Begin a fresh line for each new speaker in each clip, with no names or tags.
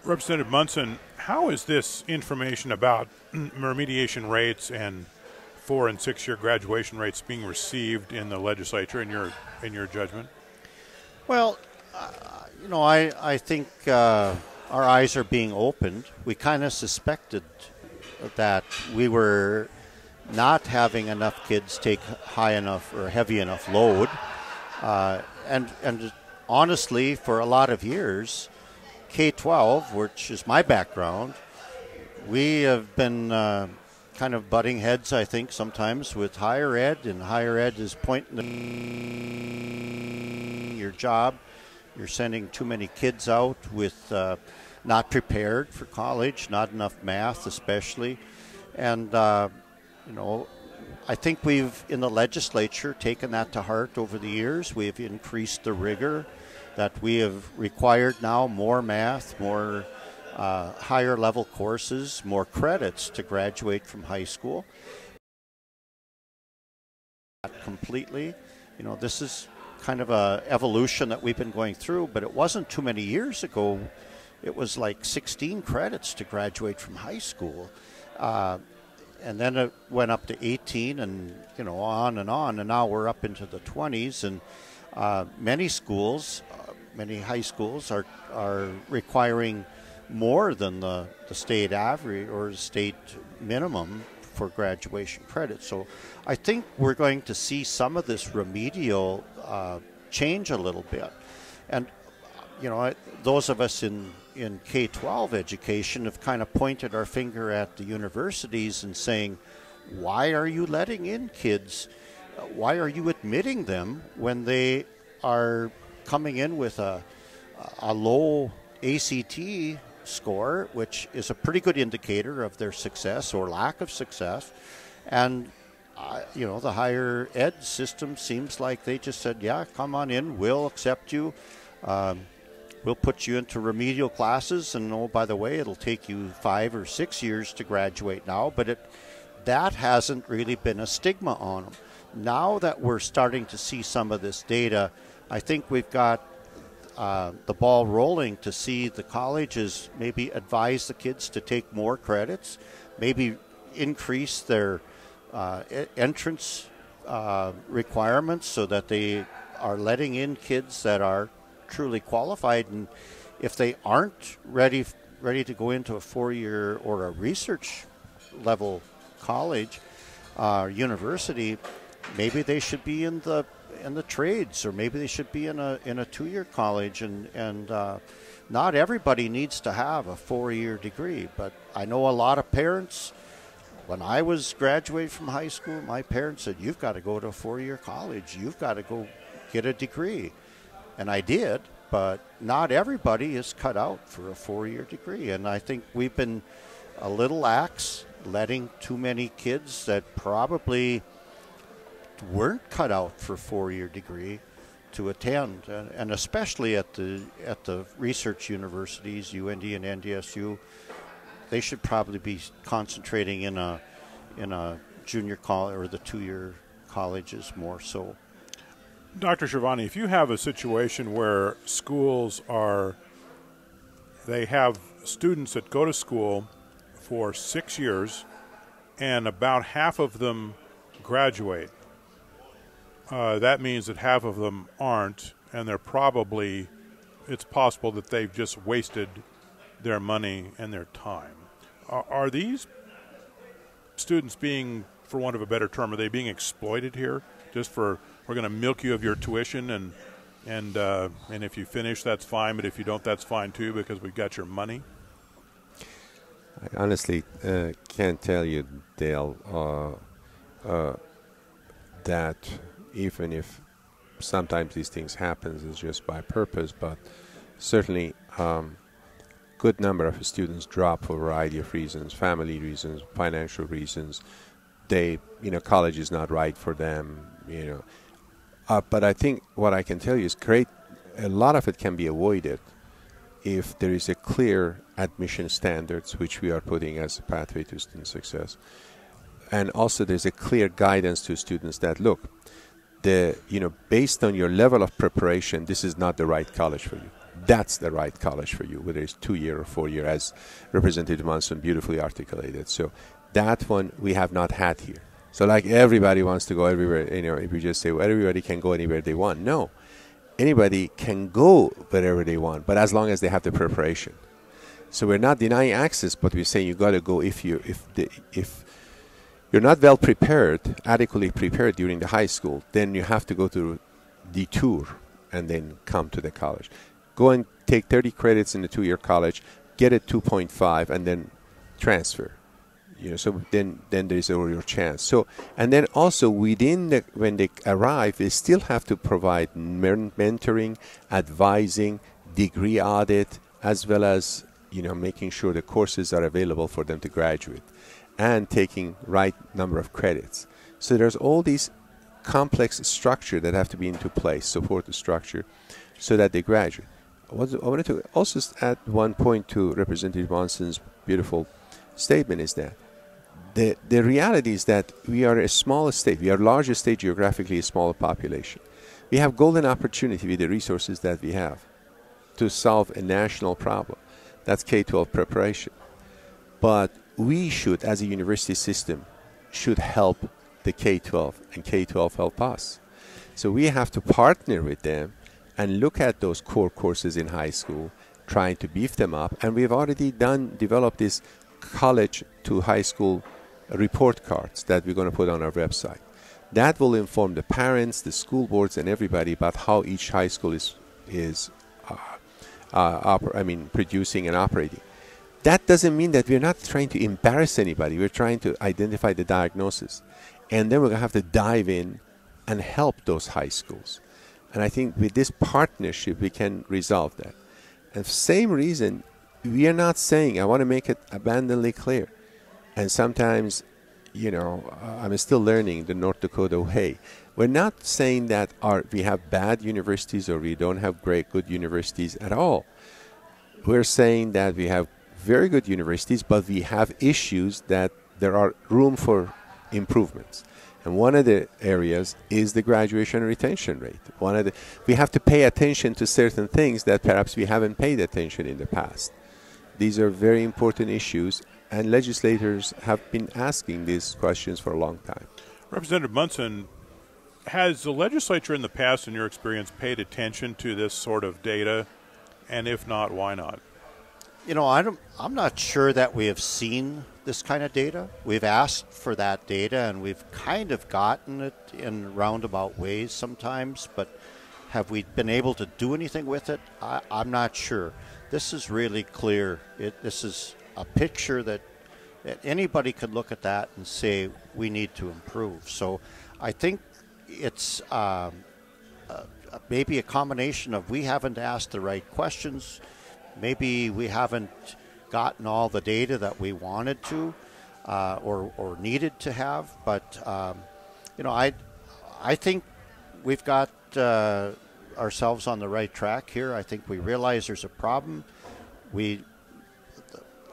Representative Munson, how is this information about remediation rates and 4- and 6-year graduation rates being received in the legislature in your judgment?
Well, I think our eyes are being opened. We kind of suspected that we were not having enough kids take high enough or heavy enough load, and honestly, for a lot of years, K-12, which is my background, we have been kind of butting heads, I think, sometimes with higher ed, and higher ed is pointing your job. You're sending too many kids out with not prepared for college, not enough math especially. And, I think we've, in the legislature, taken that to heart over the years. We've increased the rigor that we have required now, more math, more higher level courses, more credits to graduate from high school. Completely, this is kind of a evolution that we've been going through, but it wasn't too many years ago. It was like 16 credits to graduate from high school. And then it went up to 18 and, on, and now we're up into the 20s. And many schools, many high schools are requiring more than the state average or state minimum for graduation credit. So I think we're going to see some of this remedial change a little bit. And, those of us in K-12 education have kind of pointed our finger at the universities and saying, why are you letting in kids? Why are you admitting them when they are coming in with a low ACT score, which is a pretty good indicator of their success or lack of success? And the higher ed system seems like they just said, yeah, come on in, we'll accept you. We'll put you into remedial classes, and oh, by the way, it'll take you 5 or 6 years to graduate now, but that hasn't really been a stigma on them. Now that we're starting to see some of this data, I think we've got the ball rolling to see the colleges maybe advise the kids to take more credits, maybe increase their entrance requirements so that they are letting in kids that are truly qualified. And if they aren't ready to go into a 4-year or a research level college, university, maybe they should be in the trades, or maybe they should be in a 2-year college. And not everybody needs to have a 4-year degree, but I know a lot of parents. When I was graduating from high school, my parents said, you've got to go to a 4-year college. You've got to go get a degree. And I did, but not everybody is cut out for a 4-year degree. And I think we've been a little lax, letting too many kids that probably weren't cut out for a 4-year degree to attend. And especially at the research universities, UND and NDSU, they should probably be concentrating in a junior college or the 2-year colleges more so.
Dr. Shervani, if you have a situation where schools they have students that go to school for 6 years and about half of them graduate, that means that half of them aren't, and it's possible that they've just wasted their money and their time. Are these students being, for want of a better term, are they being exploited here? Just we're going to milk you of your tuition, and if you finish, that's fine, but if you don't, that's fine too, because we've got your money?
I honestly can't tell you, Dale, that even if sometimes these things happen, it's just by purpose, but certainly good number of students drop for a variety of reasons, family reasons, financial reasons. College is not right for them, But I think what I can tell you is a lot of it can be avoided if there is a clear admission standards, which we are putting as a pathway to student success. And also there's a clear guidance to students that, look, based on your level of preparation, this is not the right college for you. that's the right college for you, whether it's 2-year or 4-year, as Representative Munson beautifully articulated. So that one we have not had here. So like everybody wants to go everywhere, if you just say, well, everybody can go anywhere they want. No, anybody can go wherever they want, but as long as they have the preparation. So we're not denying access, but we're saying you got to go if you're not well prepared, adequately prepared during the high school, then you have to go to detour and then come to the college. Go and take 30 credits in the 2-year college, get a 2.5, and then transfer. So then there's your chance. So, and then also within when they arrive, they still have to provide mentoring, advising, degree audit, as well as making sure the courses are available for them to graduate, and taking right number of credits. So there's all these complex structure that have to be into place, support the structure, so that they graduate. I wanted to also add one point to Representative Monson's beautiful statement, is that the reality is that we are a small state. We are a larger state geographically, a smaller population. We have golden opportunity with the resources that we have to solve a national problem. That's K-12 preparation. But we should, as a university system, should help the K-12, and K-12 help us. So we have to partner with them and look at those core courses in high school, trying to beef them up. And we've already developed this college to high school report cards that we're going to put on our website. That will inform the parents, the school boards, and everybody about how each high school is producing and operating. That doesn't mean that we're not trying to embarrass anybody. We're trying to identify the diagnosis. And then we're going to have to dive in and help those high schools. And I think with this partnership, we can resolve that. And for the same reason, we are not saying, I want to make it abundantly clear. And sometimes, I'm still learning the North Dakota way. We're not saying that we have bad universities or we don't have good universities at all. We're saying that we have very good universities, but we have issues that there are room for improvements. And one of the areas is the graduation retention rate. We have to pay attention to certain things that perhaps we haven't paid attention in the past. These are very important issues, and legislators have been asking these questions for a long time.
Representative Munson, has the legislature in the past, in your experience, paid attention to this sort of data? And if not, why not?
I'm not sure that we have seen this kind of data. We've asked for that data, and we've kind of gotten it in roundabout ways sometimes, but have we been able to do anything with it? I'm not sure. This is really clear. This is a picture that anybody could look at that and say we need to improve. So I think it's maybe a combination of we haven't asked the right questions, maybe we haven't gotten all the data that we wanted to or needed to have, but I think we've got ourselves on the right track here. I think we realize there's a problem.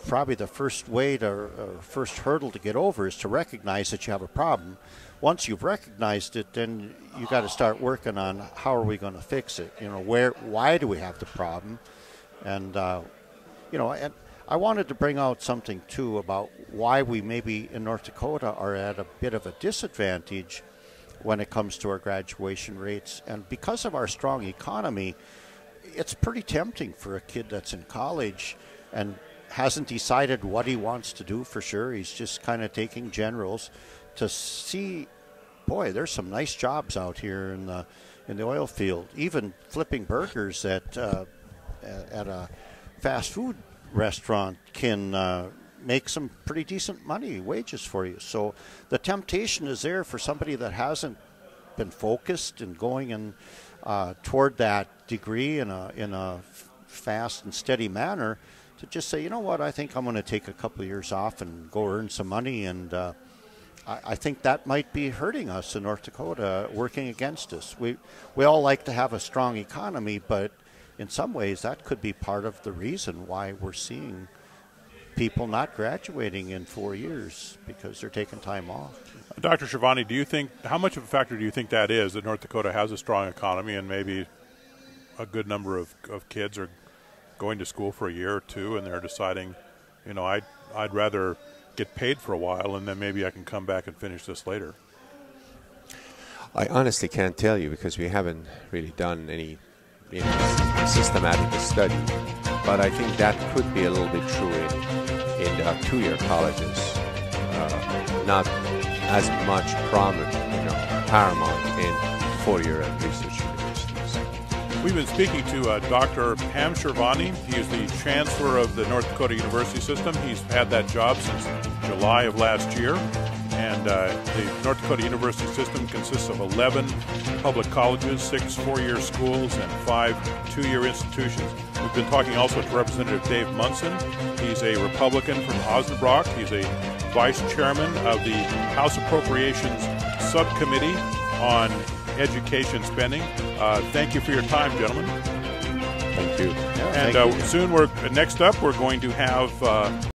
Probably the first hurdle to get over is to recognize that you have a problem. Once you've recognized it, then you got to start working on how are we going to fix it. Why do we have the problem? And and I wanted to bring out something too about why we maybe in North Dakota are at a bit of a disadvantage when it comes to our graduation rates. And because of our strong economy, it's pretty tempting for a kid that's in college and hasn't decided what he wants to do for sure. He's just kind of taking generals to see, boy, there's some nice jobs out here in the oil field. Even flipping burgers at a fast food restaurant can make some pretty decent wages for you. So the temptation is there for somebody that hasn't been focused and going in toward that degree in a fast and steady manner, to just say, you know what, I think I'm going to take a couple of years off and go earn some money. And I think that might be hurting us in North Dakota, working against us. We all like to have a strong economy, but in some ways that could be part of the reason why we're seeing people not graduating in 4 years, because they're taking time off.
Dr. Schiavone, how much of a factor do you think that is, that North Dakota has a strong economy and maybe a good number of kids are going to school for a year or two, and they're deciding, I'd rather get paid for a while, and then maybe I can come back and finish this later.
I honestly can't tell you because we haven't really done any systematic study, but I think that could be a little bit true in the two-year colleges, not as much paramount in four-year and research universities.
We've been speaking to Dr. Pam Shervani. He is the chancellor of the North Dakota University System. He's had that job since July of last year. And the North Dakota University System consists of 11 public colleges, 6 four-year schools, and 5 two-year institutions. We've been talking also to Representative Dave Munson. He's a Republican from Osnabrück. He's a vice chairman of the House Appropriations Subcommittee on Education Spending. Thank you for your time, gentlemen.
Thank you.
And soon, next up, we're going to have